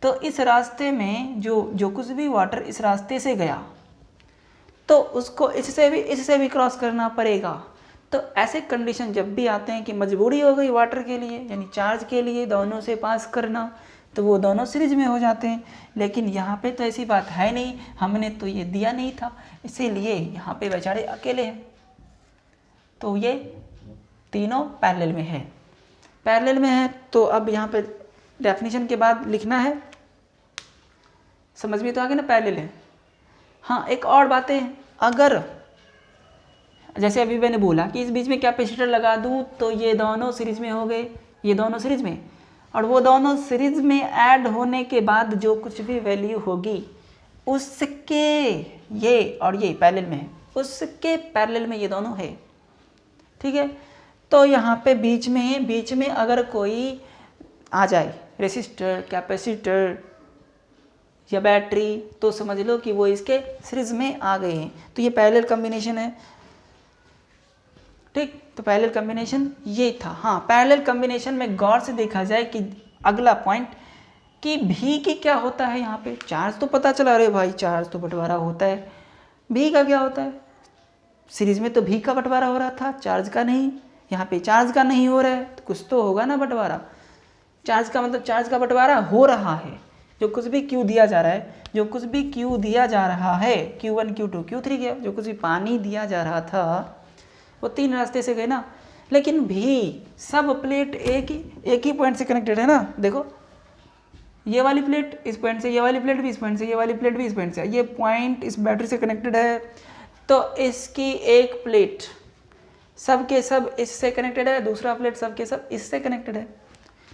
तो इस रास्ते में जो कुछ भी वाटर इस रास्ते से गया, तो उसको इससे भी क्रॉस करना पड़ेगा। तो ऐसे कंडीशन जब भी आते हैं कि मजबूरी हो गई वाटर के लिए, यानी चार्ज के लिए दोनों से पास करना, तो वो दोनों सीरीज में हो जाते हैं। लेकिन यहाँ पे तो ऐसी बात है नहीं, हमने तो ये दिया नहीं था, इसीलिए यहाँ पे बेचारे अकेले हैं। तो ये तीनों पैरेलल में है। तो अब यहाँ पे डेफिनेशन के बाद लिखना है, समझ में तो आ गया ना, पैरेलल है। हाँ, एक और बात है, अगर जैसे अभी मैंने बोला कि इस बीच में कैपेसिटर लगा दूं तो ये दोनों सीरीज में हो गए, ये दोनों सीरीज में, और वो दोनों सीरीज में ऐड होने के बाद जो कुछ भी वैल्यू होगी उसके ये और ये पैरेलल में है, उसके पैरेलल में ये दोनों है। ठीक है, तो यहाँ पे बीच में अगर कोई आ जाए, रेसिस्टर, कैपेसिटर या बैटरी, तो समझ लो कि वो इसके सीरीज में आ गए हैं। तो ये पैरेलल कॉम्बिनेशन है। ठीक, तो पैरेलल कॉम्बिनेशन ये था। हाँ, पैरेलल कॉम्बिनेशन में गौर से देखा जाए कि अगला पॉइंट कि भी की क्या होता है। यहाँ पे चार्ज तो पता चला, अरे भाई चार्ज तो बंटवारा होता है, भी का क्या होता है, सीरीज में तो भी का बंटवारा हो रहा था, चार्ज का नहीं। यहाँ पे चार्ज का नहीं हो रहा है तो कुछ तो होगा ना बंटवारा। चार्ज का मतलब चार्ज का बंटवारा हो रहा है, जो कुछ भी क्यू दिया जा रहा है, Q1 Q2 Q3 का जो कुछ भी पानी दिया जा रहा था वो तीन रास्ते से गए ना। लेकिन भी सब प्लेट एक ही पॉइंट से कनेक्टेड है ना। देखो, ये वाली प्लेट इस पॉइंट से, ये वाली प्लेट भी इस पॉइंट से, ये वाली प्लेट भी इस पॉइंट से, ये पॉइंट इस बैटरी से कनेक्टेड है, तो इसकी एक प्लेट सब के सब इससे कनेक्टेड है, दूसरा प्लेट सब के सब इससे कनेक्टेड है,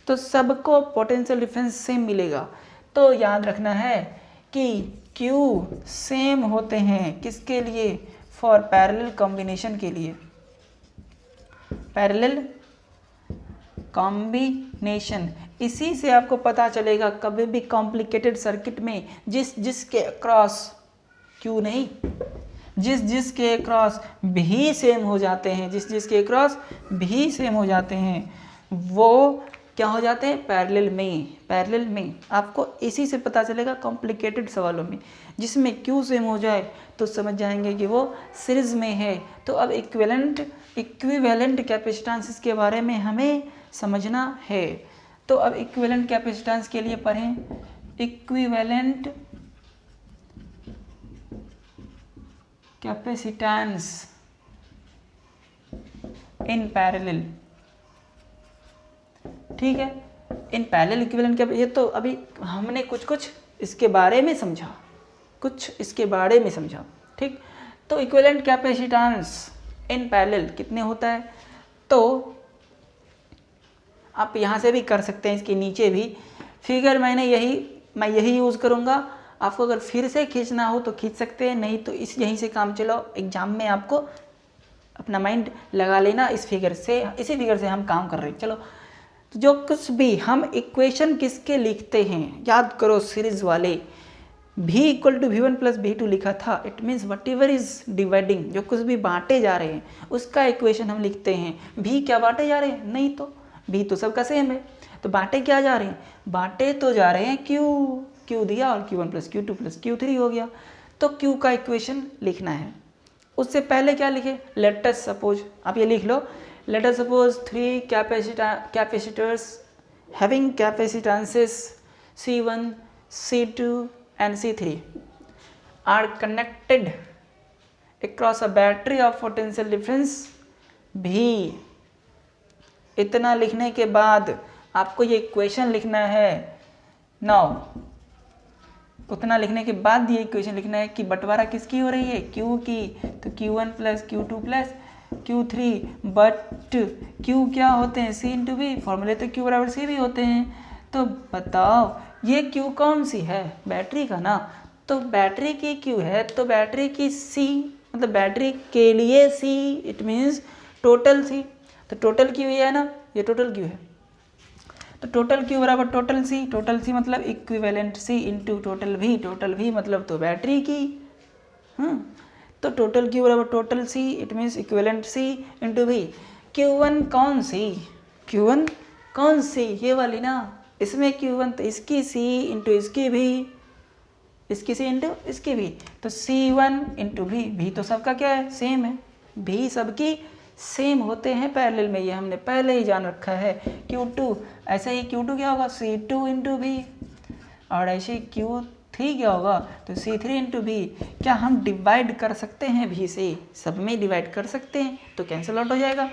तो सबको पोटेंशियल डिफरेंस सेम मिलेगा। तो याद रखना है कि Q सेम होते हैं किसके लिए, फॉर पैरेलल कॉम्बिनेशन के लिए। पैरेलल कॉम्बिनेशन, इसी से आपको पता चलेगा कभी भी कॉम्प्लिकेटेड सर्किट में जिसके अक्रॉस Q नहीं, जिसके अक्रॉस भी सेम हो जाते हैं, जिसके अक्रॉस भी सेम हो जाते हैं, वो क्या हो जाते हैं, पैरेलल में। आपको इसी से पता चलेगा कॉम्प्लिकेटेड सवालों में, जिसमें Q सेम हो जाए तो समझ जाएंगे कि वो सीरीज में है। तो अब इक्विवेलेंट कैपेसिटेंस के बारे में हमें समझना है। तो अब इक्विवेलेंट कैपेसिटेंस के लिए पढ़ें, इक्विवेलेंट कैपेसिटेंस इन पैरेलल। ठीक है, इन पैरेलल इक्विवेलेंट ये तो अभी हमने कुछ इसके बारे में समझा, ठीक। तो इक्विवेलेंट कैपेसिटेंस इन पैरेलल कितने होता है, तो आप यहाँ से भी कर सकते हैं, इसके नीचे भी फिगर मैं यही यूज़ करूँगा। आपको अगर फिर से खींचना हो तो खींच सकते हैं, नहीं तो यहीं से काम चलाओ। एग्जाम में आपको अपना माइंड लगा लेना, इसी फिगर से हम काम कर रहे हैं। चलो, तो जो कुछ भी हम इक्वेशन किसके लिखते हैं, याद करो सीरीज वाले, v equal to v1 plus v2 लिखा था। It means what ever is dividing, जो कुछ भी बांटे जा रहे हैं उसका इक्वेशन हम लिखते हैं। v क्या बांटे जा रहे हैं, नहीं तो v तो सबका सेम है, तो बांटे क्या जा रहे हैं, बांटे तो जा रहे हैं q दिया और q1 plus q2 plus q3 हो गया। तो q का इक्वेशन लिखना है। उससे पहले क्या लिखे, लेट अस सपोज, आप ये लिख लो, let us suppose 3 capacitors having capacitances C1, C2 and C3 are connected across a battery of potential difference V। इतना लिखने के बाद आपको ये इक्वेशन लिखना है। नाउ उतना लिखने के बाद ये इक्वेशन लिखना है कि बंटवारा किसकी हो रही है, Q की, तो Q1 plus Q2 plus Q3, but Q क्या होते हैं, C इंटू V, फॉर्मूले तो Q बराबर C भी होते हैं। तो बताओ ये Q कौन सी है, बैटरी का ना, तो बैटरी की Q है, तो बैटरी की C मतलब बैटरी के लिए C, it means total C, तो टोटल Q ये है ना, ये टोटल Q है, तो टोटल Q बराबर टोटल C मतलब equivalent C into total V मतलब तो बैटरी की, तो टोटल Q बराबर total C, it means equivalent C into V। Q1 कौन सी, ये वाली ना, इसमें Q1 तो इसकी C इंटू इसकी V, इसकी C इंटू इसकी V, तो C1 इंटू V तो सबका क्या है, सेम है, V सबकी सेम होते हैं पैरेलल में, ये हमने पहले ही जान रखा है। Q2 ऐसे ही Q2 क्या होगा, C2 इंटू V, और ऐसे ही Q3 क्या होगा, तो C3 इंटू V। क्या हम डिवाइड कर सकते हैं V से, सब में डिवाइड कर सकते हैं, तो कैंसिल आउट हो जाएगा,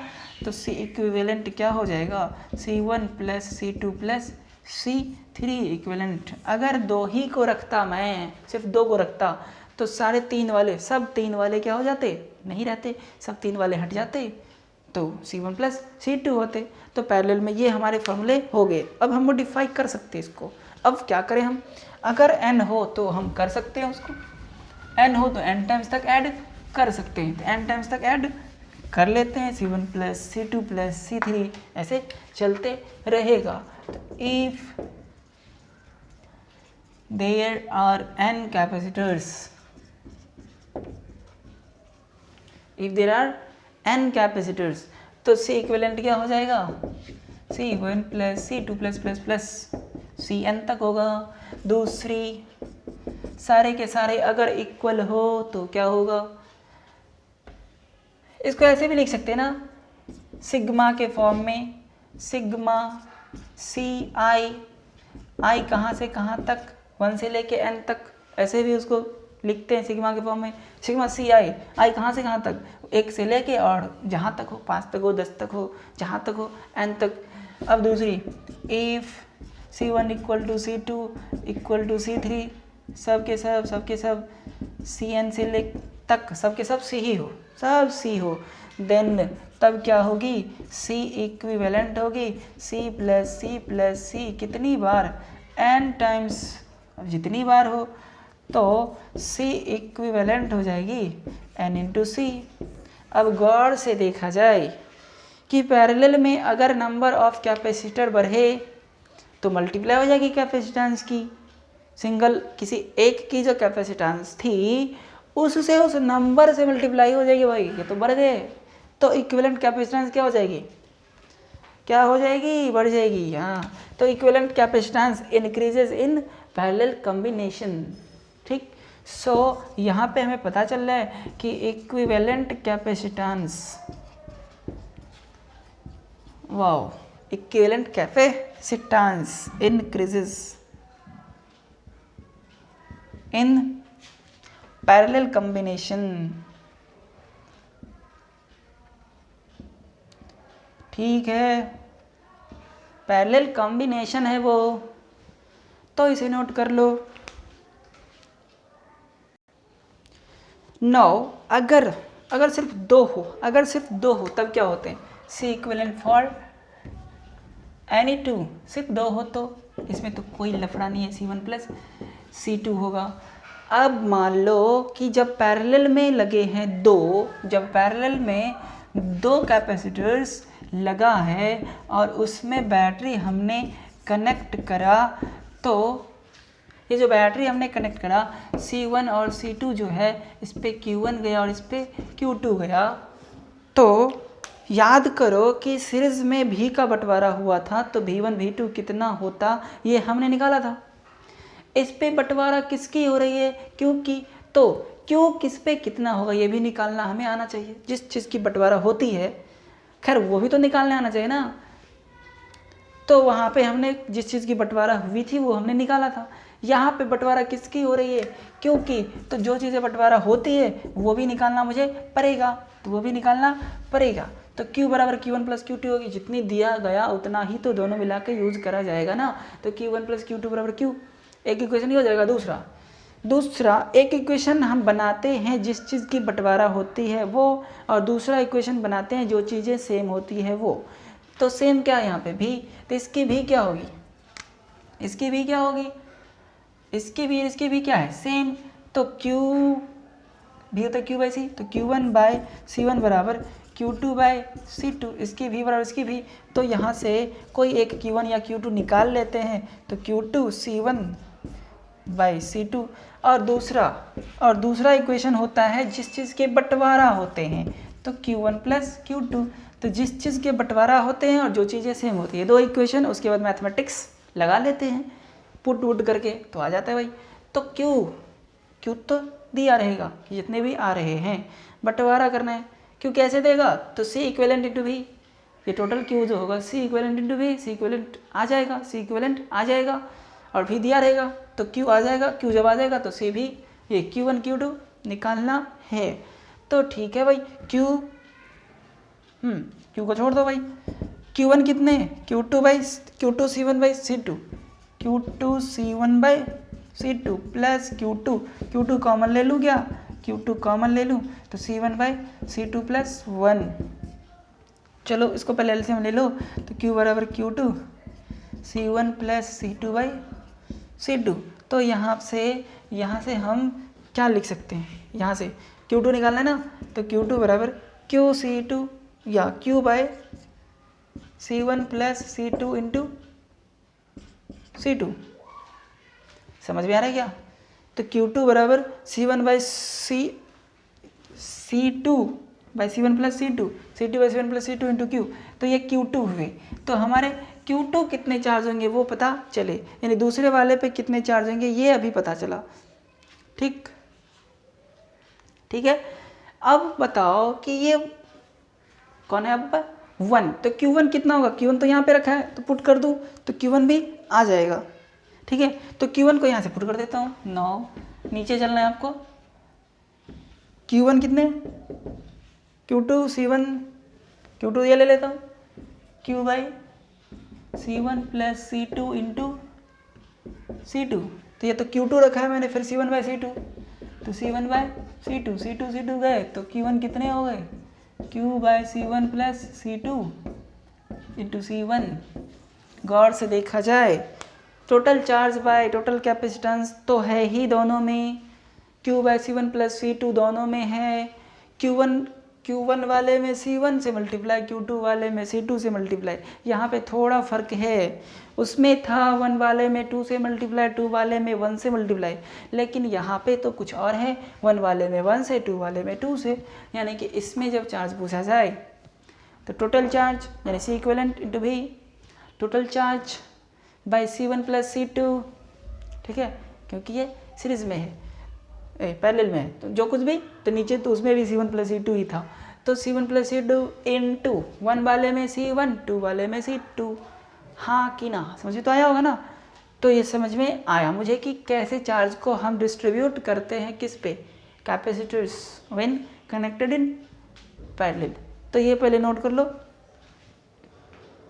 तो C इक्विवेलेंट क्या हो जाएगा, C1 plus C2 plus C3 equivalent. अगर दो ही को रखता, मैं सिर्फ 2 को रखता, तो सारे 3 वाले, सब 3 वाले क्या हो जाते, नहीं रहते, सब 3 वाले हट जाते, तो C1 प्लस C2 होते। तो पैरेलल में ये हमारे फॉर्मूले हो गए। अब हम मॉडिफाई कर सकते हैं इसको। अब क्या करें हम, अगर n हो तो हम कर सकते हैं उसको, n हो तो n टाइम्स तक ऐड कर सकते हैं, तो n टाइम्स तक ऐड कर लेते हैं, C1 plus C2 plus C3 ऐसे चलते रहेगा। तो if there are n capacitors, if there are n capacitors, तो C इक्विवेलेंट क्या हो जाएगा, C1 plus C2 plus plus plus Cn तक होगा। दूसरी, सारे के सारे अगर इक्वल हो तो क्या होगा, इसको ऐसे भी लिख सकते हैं ना, सिग्मा के फॉर्म में, सिग्मा I कहाँ से कहाँ तक, 1 से लेके n तक, ऐसे भी उसको लिखते हैं सिग्मा के फॉर्म में, सिग्मा I कहाँ से कहाँ तक, 1 से लेके और जहाँ तक हो, 5 तक हो, 10 तक हो, जहाँ तक हो, n तक। अब दूसरी, if C1 equal to C2 equal to C3, सब के सब Cn से ले तक सब के सब C ही हो, सब C हो, देन तब क्या होगी, C इक्विवेलेंट होगी, C प्लस C कितनी बार, n टाइम्स, जितनी बार हो तो C इक्विवेलेंट हो जाएगी n इंटू C। अब गौर से देखा जाए कि पैरेलल में अगर नंबर ऑफ कैपेसिटर बढ़े तो मल्टीप्लाई हो जाएगी कैपेसिटेंस की, सिंगल किसी एक की जो कैपेसिटेंस थी उससे उस नंबर से मल्टीप्लाई हो जाएगी, भाई ये तो बढ़ गए, तो इक्विवेलेंट कैपेसिटेंस क्या हो जाएगी, बढ़ जाएगी। हाँ, तो equivalent capacitance increases in parallel combination, ठीक। सो यहाँ पे हमें पता चल रहा है कि equivalent capacitance, wow, equivalent capacitance increases in parallel combination, ठीक है, पैरेलल कॉम्बिनेशन है वो, तो इसे नोट कर लो। नाउ अगर सिर्फ दो हो, तब क्या होते हैं, C equivalent for any two, सिर्फ दो हो तो इसमें तो कोई लफड़ा नहीं है, C1 प्लस C2 होगा। अब मान लो कि जब पैरेलल में लगे हैं जब पैरेलल में दो कैपेसिटर्स लगा है और उसमें बैटरी हमने कनेक्ट करा, तो ये जो बैटरी हमने कनेक्ट करा C1 और C2 जो है इस पे Q1 गया और इस पे Q2 गया। तो याद करो कि सीरीज में भी का बंटवारा हुआ था, तो V1 V2 कितना होता ये हमने निकाला था। इस पे बंटवारा किसकी हो रही है, Q की, तो Q किस पे कितना होगा ये भी निकालना हमें आना चाहिए। जिस चीज़ की बंटवारा होती है खैर वो भी तो निकालने आना चाहिए ना। तो वहाँ पे हमने जिस चीज़ की बंटवारा हुई थी वो हमने निकाला था। यहाँ पे बंटवारा किसकी हो रही है, क्योंकि तो जो चीज़ें बंटवारा होती है वो भी निकालना मुझे पड़ेगा, तो Q बराबर Q1 प्लस Q2 होगी। जितनी दिया गया उतना ही तो दोनों मिला के यूज़ करा जाएगा ना। तो Q1 प्लस Q2 बराबर Q, एक इक्वेशन ही हो जाएगा। दूसरा एक इक्वेशन हम बनाते हैं जिस चीज़ की बंटवारा होती है वो, और दूसरा इक्वेशन बनाते हैं जो चीज़ें सेम होती है वो। तो सेम क्या है यहाँ पे भी, तो इसकी भी क्या होगी, इसकी भी क्या है सेम। तो Q भी होता है Q बाई सी, तो Q1 बाय C1 बराबर Q2 बाय C2, इसकी भी बराबर इसकी भी। तो यहाँ से कोई एक Q1 या Q2 निकाल लेते हैं, तो Q2 C1 बाई C2। और दूसरा इक्वेशन होता है जिस चीज़ के बंटवारा होते हैं, तो Q1 प्लस Q2। तो जिस चीज़ के बंटवारा होते हैं और जो चीज़ें सेम होती है, दो इक्वेशन, उसके बाद मैथमेटिक्स लगा लेते हैं पुट करके, तो आ जाता है भाई। तो Q तो दिया रहेगा कि जितने भी आ रहे हैं बंटवारा करना है। Q कैसे देगा, तो C इक्विवेलेंट इंटू V, ये टोटल Q जो होगा C equivalent into V, C equivalent आ जाएगा और भी दिया रहेगा तो Q आ जाएगा। Q जब आ जाएगा तो C भी, ये Q1 Q2 निकालना है। तो ठीक है भाई, Q को छोड़ दो भाई, Q1 कितने, Q2 C1 by C2, Q2 C1 by C2 plus Q2 common ले लूँ क्या, Q2 कॉमन ले लूँ तो C1 बाई C2 प्लस 1। चलो इसको पहले एलसीएम ले लो, तो Q बराबर Q2 C1 plus C2 by C2। तो यहाँ से हम क्या लिख सकते हैं, यहाँ से Q2 निकालना है ना, तो Q2 बराबर Q C2 या Q bye C1 plus C2 into C2। समझ में आ रहा है क्या, तो Q2 बराबर C1 by C2 by C1 plus C2, C2 by C1 plus C2 into Q। तो ये Q2 हुए, तो हमारे Q2 कितने चार्ज होंगे वो पता चले, यानी दूसरे वाले पे कितने चार्ज होंगे ये अभी पता चला। ठीक है, अब बताओ कि ये कौन है अब 1, तो Q1 कितना होगा, Q1 तो यहाँ पे रखा है तो पुट कर दूँ तो Q1 भी आ जाएगा। ठीक है, तो Q1 को यहाँ से पुट कर देता हूँ, 9 नीचे चलना है आपको। Q1 कितने, Q2 C1, Q2 ये ले लेता हूँ, Q by C1 plus C2 into C2। तो ये तो Q2 रखा है मैंने, फिर C1 बाई C2, तो C1 बाई C2 गए तो Q1 कितने हो गए, Q by C1 plus C2 into C1। गौर से देखा जाए total charge by total capacitance तो है ही दोनों में, Q by C1 plus C2 दोनों में है। Q1 वाले में C1 से मल्टीप्लाई, Q2 वाले में C2 से मल्टीप्लाई। यहाँ पे थोड़ा फ़र्क है, उसमें था 1 वाले में 2 से मल्टीप्लाई, 2 वाले में 1 से मल्टीप्लाई, लेकिन यहाँ पे तो कुछ और है, 1 वाले में 1 से, 2 वाले में 2 से। यानी कि इसमें जब चार्ज पूछा जाए तो टोटल चार्ज यानी C equivalent into V, total charge by C1 plus C2। ठीक है, क्योंकि ये सीरीज में है, पैरेलल में है, तो जो कुछ भी तो नीचे तो उसमें भी C1 प्लस C2 ही था, तो C1 प्लस C2 इंटू 1 वाले में C1, 2 वाले में C2। हाँ कि ना, समझ में तो आया होगा ना। तो ये समझ में आया मुझे कि कैसे चार्ज को हम डिस्ट्रीब्यूट करते हैं किस पे, capacitors when connected in parallel. तो ये पहले नोट कर लो।